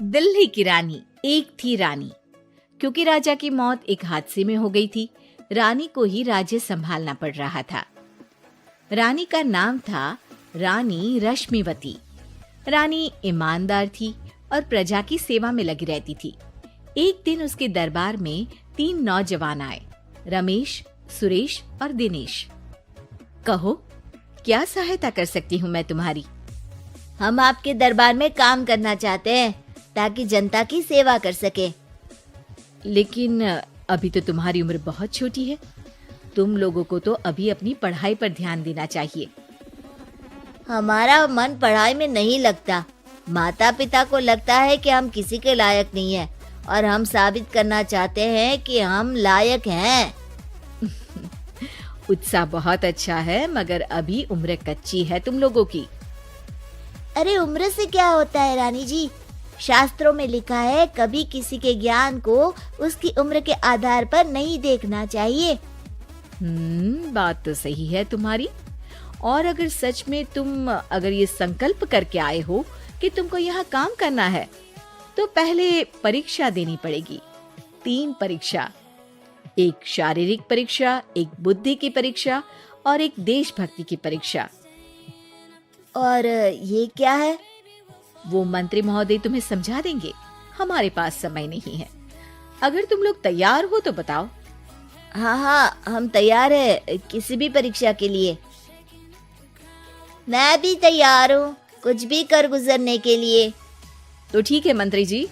दिल्ली की रानी। एक थी रानी। क्योंकि राजा की मौत एक हादसे में हो गई थी, रानी को ही राज्य संभालना पड़ रहा था। रानी का नाम था रानी रश्मिवती। रानी ईमानदार थी और प्रजा की सेवा में लगी रहती थी। एक दिन उसके दरबार में 3 नौजवान आए, रमेश, सुरेश और दिनेश। कहो, क्या सहायता कर सकती हूँ मैं तुम्हारी? हम आपके दरबार में काम करना चाहते हैं ताकि जनता की सेवा कर सके। लेकिन अभी तो तुम्हारी उम्र बहुत छोटी है। तुम लोगों को तो अभी अपनी पढ़ाई पर ध्यान देना चाहिए। हमारा मन पढ़ाई में नहीं लगता। माता पिता को लगता है कि हम किसी के लायक नहीं हैं और हम साबित करना चाहते हैं कि हम लायक हैं। उत्साह बहुत अच्छा है, मगर अभी उम्र कच्ची है तुम लोगों की। अरे उम्र से क्या होता है रानी जी? शास्त्रों में लिखा है कभी किसी के ज्ञान को उसकी उम्र के आधार पर नहीं देखना चाहिए। बात तो सही है तुम्हारी। और अगर सच में तुम ये संकल्प करके आए हो कि तुमको यहाँ काम करना है, तो पहले परीक्षा देनी पड़ेगी। 3 परीक्षा, एक शारीरिक परीक्षा, एक बुद्धि की परीक्षा और एक देशभक्ति की परीक्षा। और ये क्या है? वो मंत्री महोदय तुम्हें समझा देंगे। हमारे पास समय नहीं है। अगर तुम लोग तैयार हो तो बताओ। हाँ, हम तैयार है किसी भी परीक्षा के लिए। मैं भी तैयार हूँ कुछ भी कर गुजरने के लिए। तो ठीक है मंत्री जी,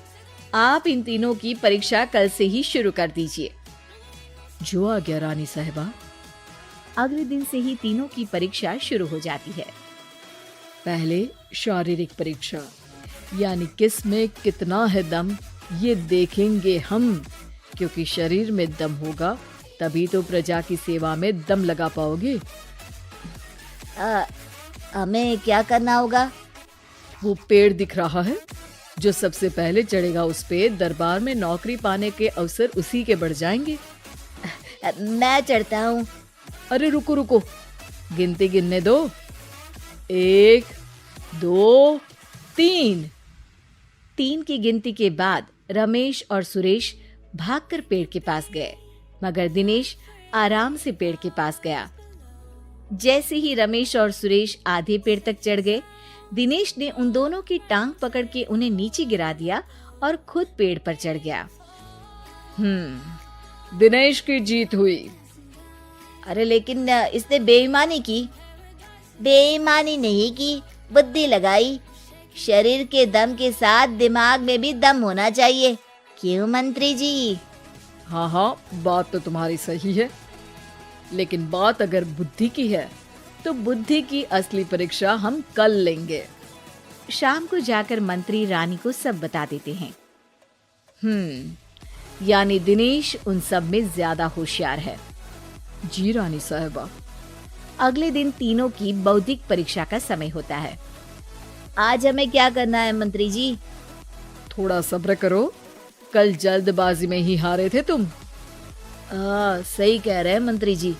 आप इन तीनों की परीक्षा कल से ही शुरू कर दीजिए। जो आ गया रानी साहिबा। अगले दिन से ही तीनों की परीक्षा शुरू हो जाती है। पहले शारीरिक परीक्षा, यानी किस में कितना है दम, ये देखेंगे हम। क्योंकि शरीर में दम होगा तभी तो प्रजा की सेवा में दम लगा पाओगे। हमें क्या करना होगा? वो पेड़ दिख रहा है, जो सबसे पहले चढ़ेगा उस पे दरबार में नौकरी पाने के अवसर उसी के बढ़ जाएंगे। मैं चढ़ता हूँ। अरे रुको रुको, गिनती गिनने दो। 1, 2, 3। 3 की गिनती के बाद रमेश और सुरेश भागकर पेड़ के पास गए, मगर दिनेश आराम से पेड़ के पास गया। जैसे ही रमेश और सुरेश आधे पेड़ तक चढ़ गए, दिनेश ने उन दोनों की टांग पकड़ के उन्हें नीचे गिरा दिया और खुद पेड़ पर चढ़ गया। दिनेश की जीत हुई। अरे लेकिन इसने बेईमानी की। बेईमानी नहीं की, बुद्धि लगाई। शरीर के दम के साथ दिमाग में भी दम होना चाहिए। क्यों मंत्री जी? हाँ, बात तो तुम्हारी सही है। लेकिन बात अगर बुद्धि की है तो बुद्धि की असली परीक्षा हम कल लेंगे। शाम को जाकर मंत्री रानी को सब बता देते हैं। यानी दिनेश उन सब में ज्यादा होशियार है। जी रानी साहिबा। अगले दिन तीनों की बौद्धिक परीक्षा का समय होता है। आज हमें क्या करना है मंत्री जी? थोड़ा सब्र करो, कल जल्दबाजी में ही हारे थे तुम। सही कह रहे हैं मंत्री जी।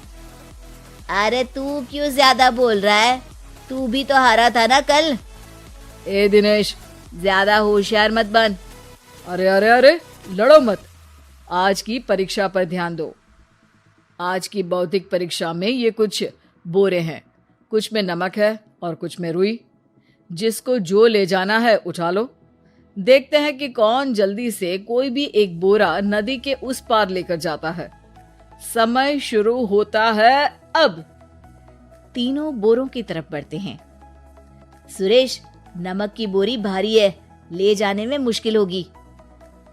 अरे तू क्यों ज्यादा बोल रहा है? तू भी तो हारा था ना कल। ए दिनेश, ज्यादा होशियार मत बन। अरे लड़ो मत। आज की परीक्षा पर ध्यान दो। आज की बौद्धिक परीक्षा में ये कुछ बोरे हैं, कुछ में नमक है और कुछ में रुई। जिसको जो ले जाना है उठा लो। देखते हैं कि कौन जल्दी से कोई भी एक बोरा नदी के उस पार लेकर जाता है। समय शुरू होता है अब। तीनों बोरों की तरफ बढ़ते हैं। सुरेश, नमक की बोरी भारी है, ले जाने में मुश्किल होगी।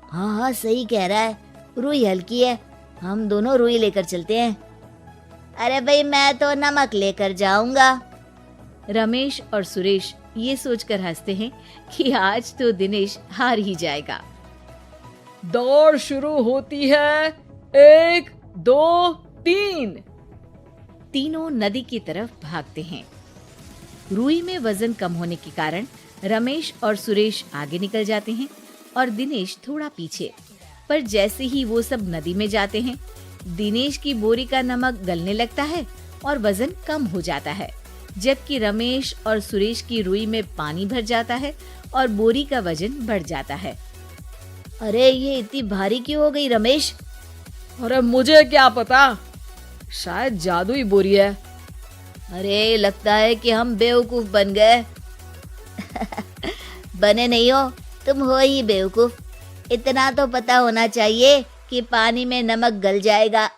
हाँ, सही कह रहा है। रुई हल्की है, हम दोनों रुई लेकर चलते हैं। अरे भाई, मैं तो नमक लेकर जाऊंगा। रमेश और सुरेश ये सोचकर हंसते हैं कि आज तो दिनेश हार ही जाएगा। दौड़ शुरू होती है। 1, 2, 3। तीनों नदी की तरफ भागते हैं। रुई में वजन कम होने के कारण रमेश और सुरेश आगे निकल जाते हैं और दिनेश थोड़ा पीछे। पर जैसे ही वो सब नदी में जाते हैं, दिनेश की बोरी का नमक गलने लगता है और वजन कम हो जाता है। जबकि रमेश और सुरेश की रुई में पानी भर जाता है और बोरी का वजन बढ़ जाता है। अरे ये इतनी भारी क्यों हो गई रमेश? अरे मुझे क्या पता, शायद जादुई बोरी है। अरे लगता है कि हम बेवकूफ बन गए। बने नहीं हो, तुम हो ही बेवकूफ। इतना तो पता होना चाहिए कि पानी में नमक गल जाएगा।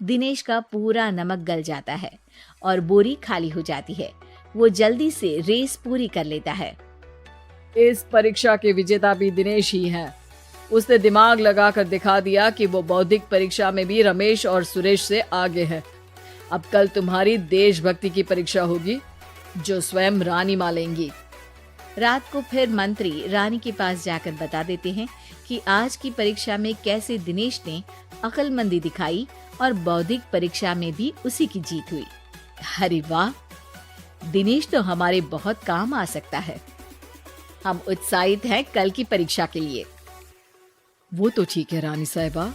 दिनेश का पूरा नमक गल जाता है और बोरी खाली हो जाती है। वो जल्दी से रेस पूरी कर लेता है। इस परीक्षा के विजेता भी दिनेश ही हैं। उसने दिमाग लगाकर दिखा दिया कि वो बौद्धिक परीक्षा में भी रमेश और सुरेश से आगे है। अब कल तुम्हारी देशभक्ति की परीक्षा होगी, जो स्वयं रानी माँ लेंगी। रात को फिर मंत्री रानी के पास जाकर बता देते हैं कि आज की परीक्षा में कैसे दिनेश ने अक्लमंदी दिखाई और बौद्धिक परीक्षा में भी उसी की जीत हुई। अरे वाह, दिनेश तो हमारे बहुत काम आ सकता है। हम उत्साहित हैं कल की परीक्षा के लिए। वो तो ठीक है रानी साहिबा,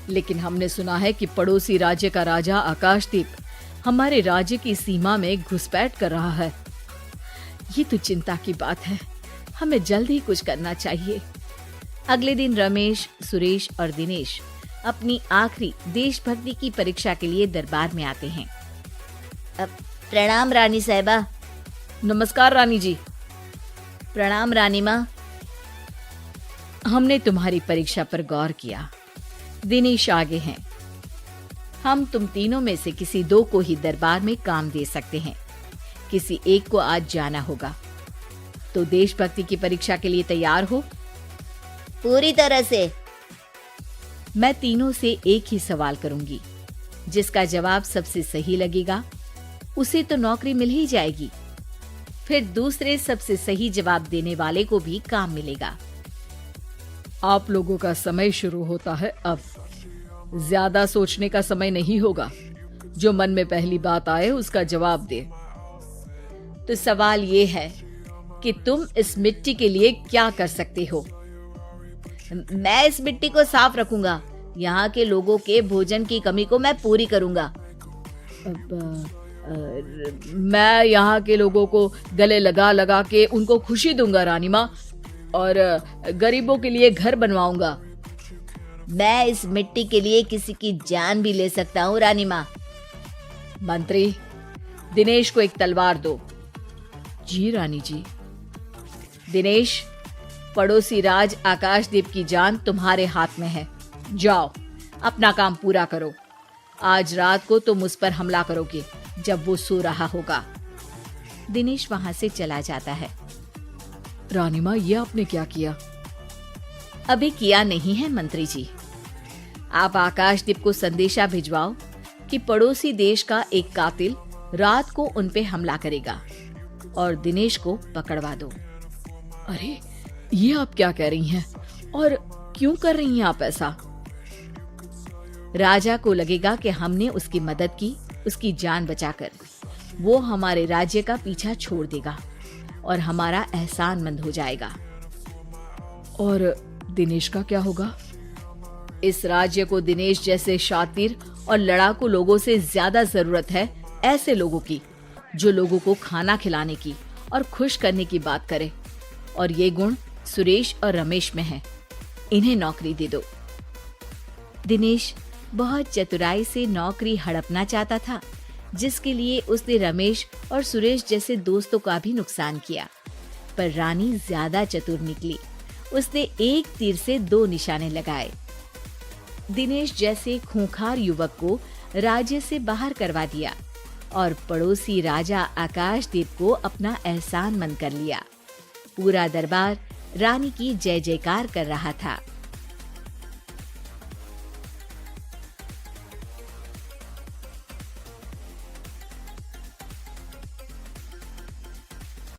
लेकिन हमने सुना है कि पड़ोसी राज्य का राजा आकाशदीप हमारे राज्य की सीमा में घुसपैठ कर रहा है। ये तो चिंता की बात है, हमें जल्द ही कुछ करना चाहिए। अगले दिन रमेश, सुरेश और दिनेश अपनी आखिरी देशभक्ति की परीक्षा के लिए दरबार में आते हैं। प्रणाम रानी साहिबा। नमस्कार रानी जी। प्रणाम रानी माँ। हमने तुम्हारी परीक्षा पर गौर किया। दिनेश आगे हैं। हम तुम तीनों में से किसी दो को ही दरबार में काम दे सकते हैं। किसी एक को आज जाना होगा। तो देशभक्ति की परीक्षा के लिए तैयार हो? पूरी तरह से। मैं तीनों से एक ही सवाल करूंगी। जिसका जवाब सबसे सही लगेगा उसे तो नौकरी मिल ही जाएगी। फिर दूसरे सबसे सही जवाब देने वाले को भी काम मिलेगा। आप लोगों का समय शुरू होता है अब। ज्यादा सोचने का समय नहीं होगा। जो मन में पहली बात आए उसका जवाब दे। तो सवाल ये है कि तुम इस मिट्टी के लिए क्या कर सकते हो? मैं इस मिट्टी को साफ रखूंगा। यहाँ के लोगों के भोजन की कमी को मैं पूरी करूंगा। मैं यहाँ के लोगों को गले लगा लगा के उनको खुशी दूंगा रानी माँ, और गरीबों के लिए घर बनवाऊंगा। मैं इस मिट्टी के लिए किसी की जान भी ले सकता हूँ रानी माँ। मंत्री, दिनेश को एक तलवार दो। जी रानी जी। दिनेश, पड़ोसी राज आकाशदीप की जान तुम्हारे हाथ में है। जाओ, अपना काम पूरा करो। आज रात को तुम उस पर हमला करोगे जब वो सो रहा होगा। दिनेश वहां से चला जाता है। रानी माँ, ये आपने क्या किया? अभी किया नहीं है मंत्री जी। आप आकाशदीप को संदेशा भिजवाओ कि पड़ोसी देश का एक कातिल रात को उन पे हमला करेगा और दिनेश को पकड़वा दो। अरे ये आप क्या कह रही हैं? और क्यों कर रही हैं आप ऐसा? राजा को लगेगा कि हमने उसकी मदद की, उसकी जान बचाकर। वो हमारे राज्य का पीछा छोड़ देगा और हमारा एहसानमंद हो जाएगा। और दिनेश का क्या होगा? इस राज्य को दिनेश जैसे शातिर और लड़ाकू लोगों से ज्यादा जरूरत है ऐसे लोगों की, जो लोगों को खाना खिलाने की और खुश करने की बात करे। और ये गुण सुरेश और रमेश में है। इन्हें नौकरी दे दो। दिनेश बहुत चतुराई से नौकरी हड़पना चाहता था, जिसके लिए उसने रमेश और सुरेश जैसे दोस्तों का भी नुकसान किया। पर रानी ज्यादा चतुर निकली। उसने एक तीर से दो निशाने लगाए। दिनेश जैसे खूंखार युवक को राज्य से बाहर करवा दिया और पड़ोसी राजा आकाशदीप को अपना एहसानमंद कर लिया। पूरा दरबार रानी की जय जयकार कर रहा था।